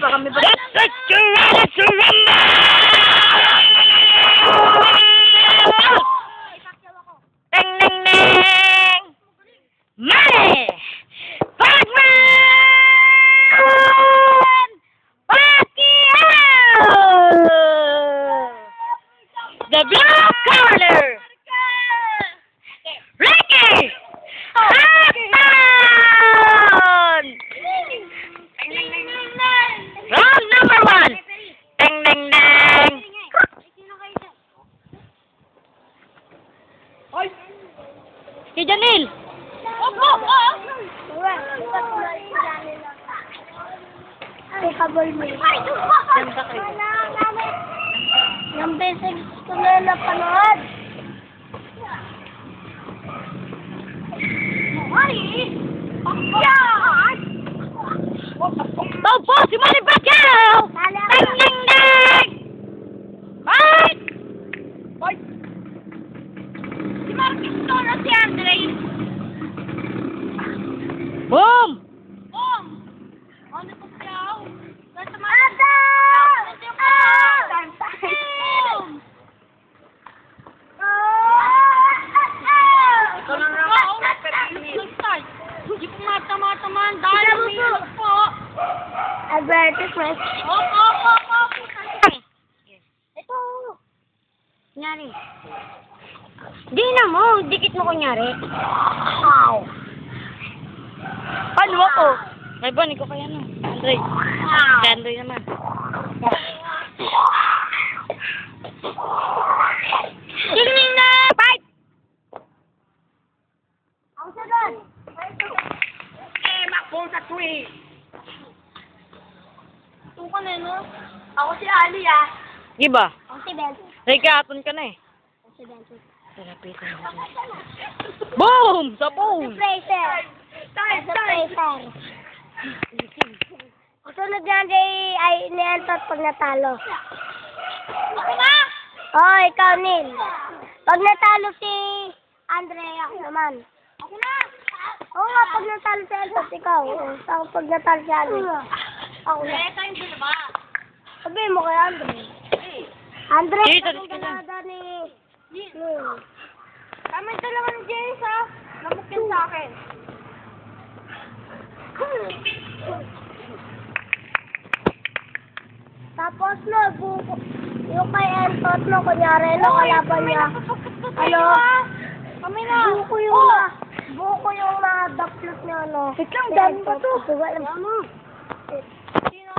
pa kami ba? Let's surrender! Ding, ding, ding! Money! Pacman! Pacquiao! The blue collar! Ricky! Hassan! Round number 1! Ding, ding, ding! Si Janil! Ay, kabal mo. Ganda kayo. Yung basic ko na napanood. Ay! Taupo si Manny Pacquiao! Ding, ding, ding! Fight! Fight! Si Marcus Toro, si Andre. Boom! Boom! Ano po siya? Nasa Ada! Boom! Ito lang lang ako. Hindi po matama-tamaan dahil umiiyak po. Advertisement. Opo. Ito. Kunyari. Di na mo, dikit mo kunyari. Ow. Paano ako? May bani ko kaya no. Andre. Si Andre naman. Ding na! Fight! Ako sa doon. Makbo sa tree. Ito ka na, no? Ako si Ali, ah. Giba? Ako si Ben. Nagkahapon ka na eh. Ako si Ben. Talapitan mo siya. Boom! Sa phone! Fraser. Time! Fraser. Kasunod niyan ay iniantot pag natalo. Ako na! Oh, ikaw, Neil. Pag natalo si Andre, ako naman. Ako na! Oo nga, pag natalo si Eltot, ikaw. Ako pag natalo si Ali. Ako na. Kaya tayong dalawa. Sabihin mo kay Andre. Andre, Dito, pag dito. ganada ni Neil. Kami dalawa ni James, ha? Namukin sa akin. Tapos no, yung kay Eltot, no, kunyari, no, kalaban niya. Ano? Kami na! Buko yung na-duplot niya, no. Wait lang, dami pa to. Ano? Sino?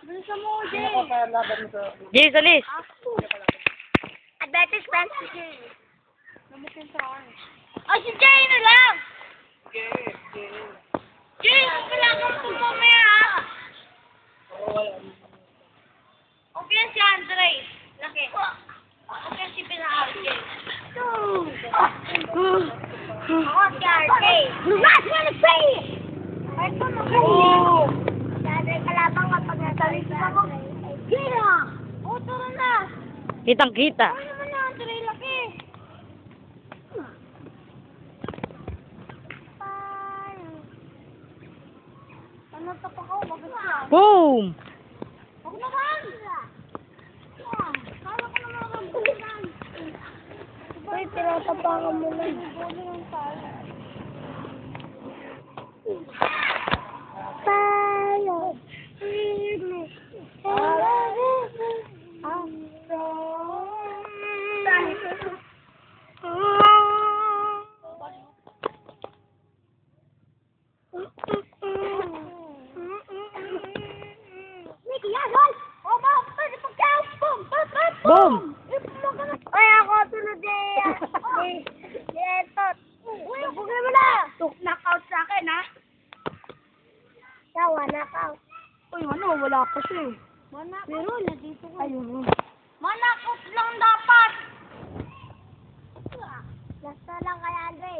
Bilisan mo, Jay. Jay, salis! Advertisement. Namukin sa akin. Ay, si Jay na lang! Jay, kailangan ko mamaya, ha? Okay si Andre. Laki. Okay si Pinahal, Jay. Ako si RK. Last one to play! Ito na kayo. Dati kalabang kapag natalo si Pabog. Kira! O, tara na. Kitang kita. Ano naman na, Andre, laki. Ano pa pa ako? Bakit siya? Boom! Ako naman! Kala ko naman rambulan. Uy, tinatapangan mo lang. Tayo. Boom! Ay, ako sunod eh. Etot. Uy, bugay mo na. Knockout sa akin, ha? Yawa, knockout. Uy, ano? Wala pa siya, eh. Pero, nandito ko. Ayun. Manakot lang dapat! Basta lang kay Andre.